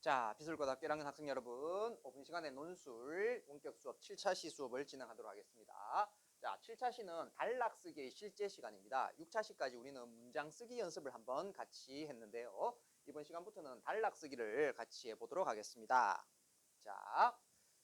자, 비술고등학교 1학년 학생 여러분, 5분 시간의 논술 원격 수업 7차 시 수업을 진행하도록 하겠습니다. 자, 7차 시는 단락 쓰기의 실제 시간입니다. 6차 시까지 우리는 문장 쓰기 연습을 한번 같이 했는데요. 이번 시간부터는 단락 쓰기를 같이 해보도록 하겠습니다. 자,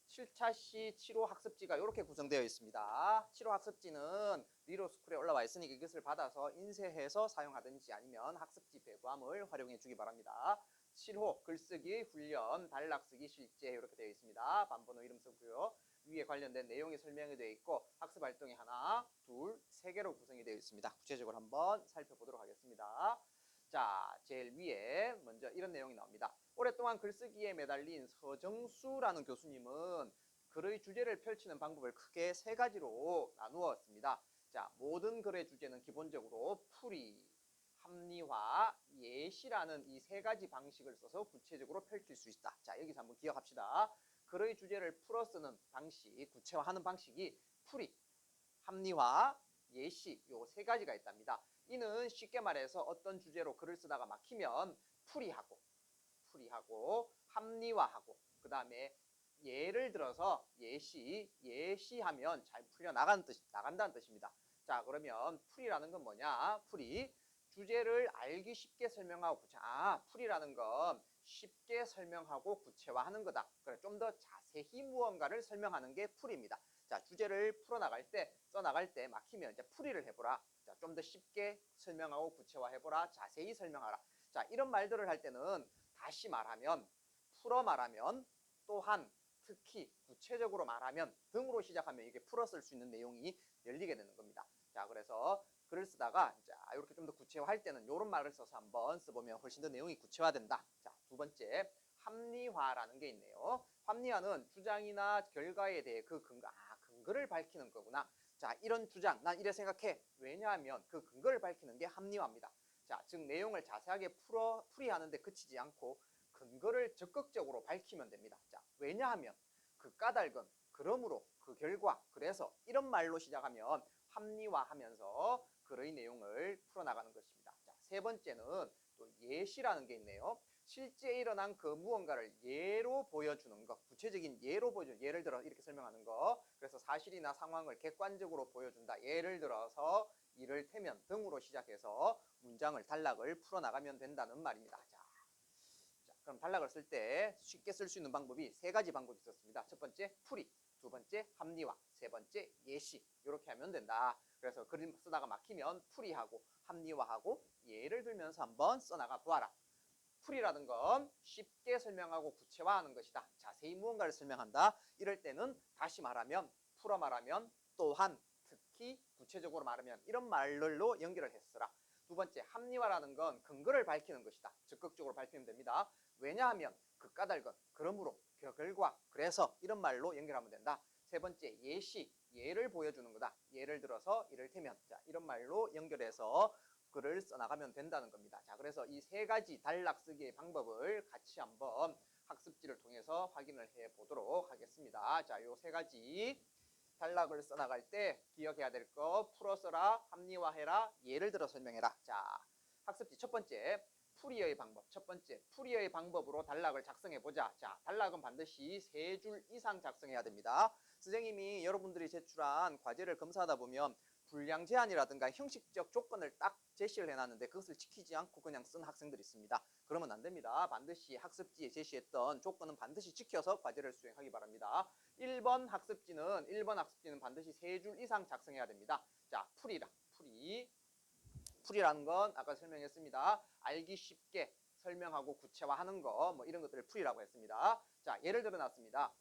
7차 시 7호 학습지가 이렇게 구성되어 있습니다. 7호 학습지는 리로스쿨에 올라와 있으니까 이것을 받아서 인쇄해서 사용하든지 아니면 학습지 배부함을 활용해 주기 바랍니다. 7호 글쓰기 훈련 단락쓰기 실제 이렇게 되어 있습니다. 반번호 이름 쓰고요. 위에 관련된 내용이 설명이 되어 있고 학습 활동이 하나, 둘, 세 개로 구성이 되어 있습니다. 구체적으로 한번 살펴보도록 하겠습니다. 자, 제일 위에 먼저 이런 내용이 나옵니다. 오랫동안 글쓰기에 매달린 서정수라는 교수님은 글의 주제를 펼치는 방법을 크게 세 가지로 나누었습니다. 자, 모든 글의 주제는 기본적으로 풀이, 합리화, 예시라는 이 세 가지 방식을 써서 구체적으로 펼칠 수 있다. 자, 여기서 한번 기억합시다. 글의 주제를 풀어 쓰는 방식, 구체화하는 방식이 풀이, 합리화, 예시 요 세 가지가 있답니다. 이는 쉽게 말해서 어떤 주제로 글을 쓰다가 막히면 풀이하고 합리화하고 그 다음에 예를 들어서 예시하면 잘 풀려 나간다는 뜻입니다. 자, 그러면 풀이라는 건 뭐냐? 풀이 주제를 알기 쉽게 설명하고 풀이라는 건 쉽게 설명하고 구체화하는 거다. 그래, 좀 더 자세히 무언가를 설명하는 게 풀입니다. 자, 주제를 풀어나갈 때, 써나갈 때 막히면 이제 풀이를 해보라. 자, 좀 더 쉽게 설명하고 구체화해보라. 자세히 설명하라. 자, 이런 말들을 할 때는 다시 말하면, 풀어 말하면, 또한, 특히, 구체적으로 말하면 등으로 시작하면 이게 풀어 쓸 수 있는 내용이 열리게 되는 겁니다. 자, 그래서 글을 쓰다가 자, 이렇게 좀 더 구체화할 때는 이런 말을 써서 한번 써보면 훨씬 더 내용이 구체화된다. 자, 두 번째, 합리화라는 게 있네요. 합리화는 주장이나 결과에 대해 그 근거를 밝히는 거구나. 자, 이런 주장, 난 이래 생각해. 왜냐하면 그 근거를 밝히는 게 합리화입니다. 자, 즉 내용을 자세하게 풀이하는데 그치지 않고 근거를 적극적으로 밝히면 됩니다. 자, 왜냐하면 그 까닭은 그러므로 그 결과 그래서 이런 말로 시작하면 합리화하면서 글의 내용을 풀어나가는 것입니다. 자, 세 번째는 또 예시라는 게 있네요. 실제 일어난 그 무언가를 예로 보여주는 것, 구체적인 예로 보여주는, 예를 들어 이렇게 설명하는 거. 그래서 사실이나 상황을 객관적으로 보여준다. 예를 들어서 이를테면 등으로 시작해서 문장을 단락을 풀어나가면 된다는 말입니다. 자, 그럼 단락을 쓸 때 쉽게 쓸 수 있는 방법이 세 가지 방법이 있었습니다. 첫 번째 풀이, 두 번째 합리화, 세 번째 예시. 이렇게 하면 된다. 그래서 글 쓰다가 막히면 풀이하고 합리화하고 예를 들면서 한번 써나가 보아라. 풀이라는 건 쉽게 설명하고 구체화하는 것이다. 자세히 무언가를 설명한다. 이럴 때는 다시 말하면, 풀어 말하면, 또한, 특히, 구체적으로 말하면 이런 말로 연결을 했으라. 두 번째, 합리화라는 건 근거를 밝히는 것이다. 적극적으로 밝히면 됩니다. 왜냐하면 그 까닭은 그러므로 그 결과 그래서 이런 말로 연결하면 된다. 세 번째, 예시, 예를 보여주는 거다. 예를 들어서 이를테면 자, 이런 말로 연결해서 글을 써나가면 된다는 겁니다. 자, 그래서 이 세 가지 단락 쓰기의 방법을 같이 한번 학습지를 통해서 확인을 해 보도록 하겠습니다. 자, 요 세 가지 단락을 써나갈 때 기억해야 될 거 풀어 써라, 합리화해라, 예를 들어 설명해라. 자, 학습지 첫 번째 풀이의 방법. 첫 번째 풀이의 방법으로 단락을 작성해 보자. 자, 단락은 반드시 3줄 이상 작성해야 됩니다. 선생님이 여러분들이 제출한 과제를 검사하다 보면 분량 제한이라든가 형식적 조건을 딱 제시를 해놨는데 그것을 지키지 않고 그냥 쓴 학생들이 있습니다. 그러면 안 됩니다. 반드시 학습지에 제시했던 조건은 반드시 지켜서 과제를 수행하기 바랍니다. 1번 학습지는 반드시 3줄 이상 작성해야 됩니다. 자, 풀이라는 건 아까 설명했습니다. 알기 쉽게 설명하고 구체화하는 거 뭐 이런 것들을 풀이라고 했습니다. 자, 예를 들어 놨습니다.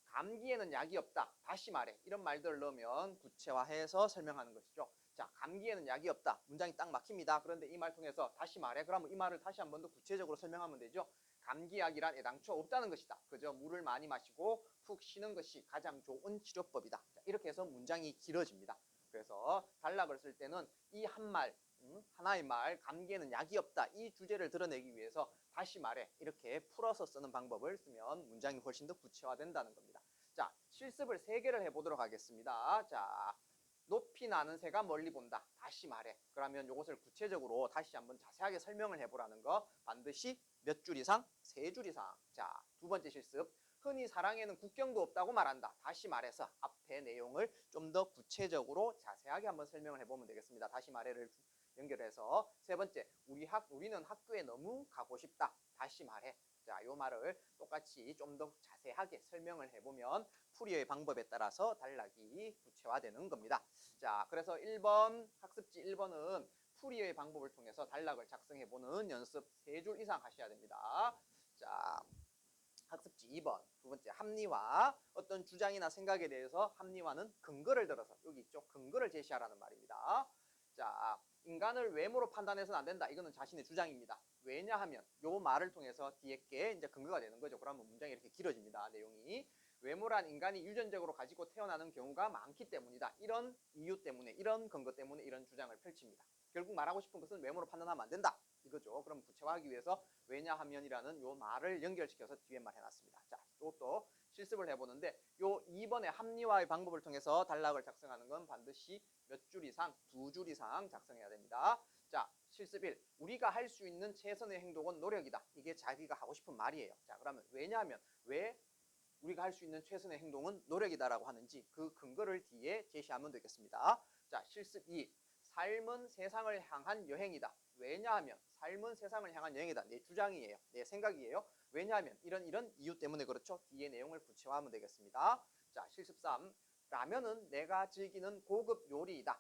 감기에는 약이 없다. 다시 말해. 이런 말들을 넣으면 구체화해서 설명하는 것이죠. 자, 감기에는 약이 없다. 문장이 딱 막힙니다. 그런데 이 말 통해서 다시 말해. 그러면 이 말을 다시 한 번 더 구체적으로 설명하면 되죠. 감기약이란 애당초 없다는 것이다. 그저 물을 많이 마시고 푹 쉬는 것이 가장 좋은 치료법이다. 자, 이렇게 해서 문장이 길어집니다. 그래서 단락을 쓸 때는 이 한 말, 하나의 말, 감기에는 약이 없다. 이 주제를 드러내기 위해서 다시 말해 이렇게 풀어서 쓰는 방법을 쓰면 문장이 훨씬 더 구체화된다는 겁니다. 자, 실습을 3개를 해보도록 하겠습니다. 자, 높이 나는 새가 멀리 본다. 다시 말해. 그러면 이것을 구체적으로 다시 한번 자세하게 설명을 해보라는 거. 반드시 몇 줄 이상? 3줄 이상. 자, 두 번째 실습. 흔히 사랑에는 국경도 없다고 말한다. 다시 말해서 앞에 내용을 좀 더 구체적으로 자세하게 한번 설명을 해보면 되겠습니다. 다시 말해를 연결해서. 세 번째, 우리는 학교에 너무 가고 싶다. 다시 말해. 자, 이 말을 똑같이 좀 더 자세하게 설명을 해보면 풀이의 방법에 따라서 단락이 구체화되는 겁니다. 자, 그래서 1번, 학습지 1번은 풀이의 방법을 통해서 단락을 작성해보는 연습 3줄 이상 하셔야 됩니다. 자, 학습지 2번, 두 번째 합리화. 어떤 주장이나 생각에 대해서 합리화는 근거를 들어서, 여기 있죠? 근거를 제시하라는 말입니다. 자, 인간을 외모로 판단해서는 안 된다. 이거는 자신의 주장입니다. 왜냐하면 요 말을 통해서 뒤에 게 이제 근거가 되는 거죠. 그러면 문장이 이렇게 길어집니다. 내용이. 외모란 인간이 유전적으로 가지고 태어나는 경우가 많기 때문이다. 이런 이유 때문에, 이런 근거 때문에 이런 주장을 펼칩니다. 결국 말하고 싶은 것은 외모로 판단하면 안 된다. 이거죠. 그럼 구체화하기 위해서 왜냐하면이라는 요 말을 연결시켜서 뒤에 말 해놨습니다. 자, 또 실습을 해보는데 요 2번의 합리화의 방법을 통해서 단락을 작성하는 건 반드시 몇 줄 이상, 2줄 이상 작성해야 됩니다. 자, 실습 1. 우리가 할 수 있는 최선의 행동은 노력이다. 이게 자기가 하고 싶은 말이에요. 자, 그러면 왜냐하면 왜 우리가 할 수 있는 최선의 행동은 노력이다라고 하는지 그 근거를 뒤에 제시하면 되겠습니다. 자, 실습 2. 삶은 세상을 향한 여행이다. 왜냐하면 삶은 세상을 향한 여행이다. 내 주장이에요. 내 생각이에요. 왜냐하면 이런 이유 때문에 그렇죠. 뒤에 내용을 구체화하면 되겠습니다. 자, 실습 3. 라면은 내가 즐기는 고급 요리이다.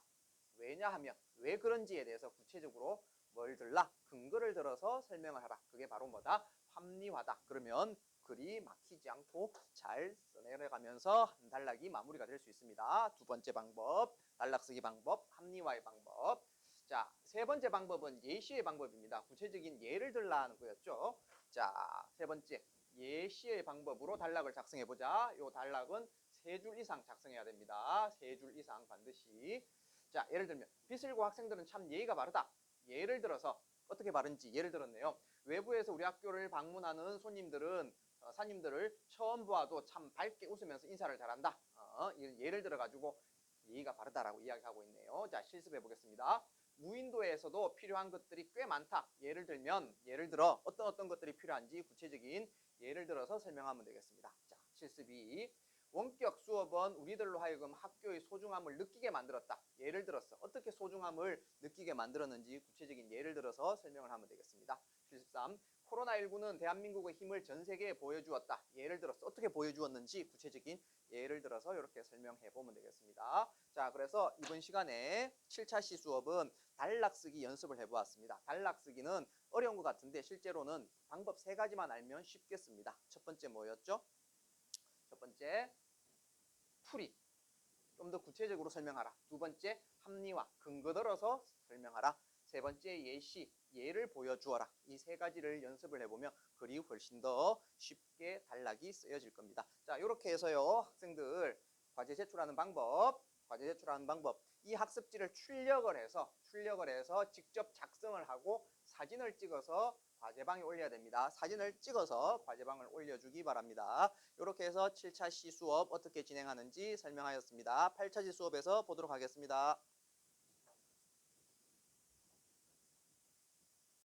왜냐하면 왜 그런지에 대해서 구체적으로 뭘 들라? 근거를 들어서 설명을 하라. 그게 바로 뭐다? 합리화다. 그러면 글이 막히지 않고 잘 써내려가면서 한 단락이 마무리가 될 수 있습니다. 두 번째 방법, 단락 쓰기 방법, 합리화의 방법. 자, 세 번째 방법은 예시의 방법입니다. 구체적인 예를 들라는 거였죠. 자, 세 번째, 예시의 방법으로 단락을 작성해보자. 이 단락은 3줄 이상 작성해야 됩니다. 3줄 이상 반드시. 자, 예를 들면 비슬고 학생들은 참 예의가 바르다. 예를 들어서 어떻게 바른지 예를 들었네요. 외부에서 우리 학교를 방문하는 손님들은 사님들을 처음 보아도 참 밝게 웃으면서 인사를 잘한다. 예를 들어가지고 예의가 바르다라고 이야기하고 있네요. 자, 실습해 보겠습니다. 무인도에서도 필요한 것들이 꽤 많다. 예를 들어 어떤 것들이 필요한지 구체적인 예를 들어서 설명하면 되겠습니다. 자, 실습 2. 원격 수업은 우리들로 하여금 학교의 소중함을 느끼게 만들었다. 예를 들어서 어떻게 소중함을 느끼게 만들었는지 구체적인 예를 들어서 설명을 하면 되겠습니다. 실습 3. 코로나19는 대한민국의 힘을 전 세계에 보여주었다. 예를 들어서 어떻게 보여주었는지 구체적인 예를 들어서 이렇게 설명해 보면 되겠습니다. 자, 그래서 이번 시간에 7차 시 수업은 단락 쓰기 연습을 해보았습니다. 단락 쓰기는 어려운 것 같은데 실제로는 방법 3가지만 알면 쉽게 씁니다. 첫 번째 뭐였죠? 첫 번째 풀이. 좀 더 구체적으로 설명하라. 두 번째 합리화. 근거 들어서 설명하라. 세 번째 예시. 예를 보여주어라. 이 3가지를 연습을 해보면 글이 훨씬 더 쉽게 단락이 쓰여질 겁니다. 자, 이렇게 해서요. 학생들 과제 제출하는 방법. 이 학습지를 출력을 해서 직접 작성을 하고 사진을 찍어서 과제방에 올려야 됩니다. 사진을 찍어서 과제방을 올려주기 바랍니다. 이렇게 해서 7차 시 수업 어떻게 진행하는지 설명하였습니다. 8차 시 수업에서 보도록 하겠습니다.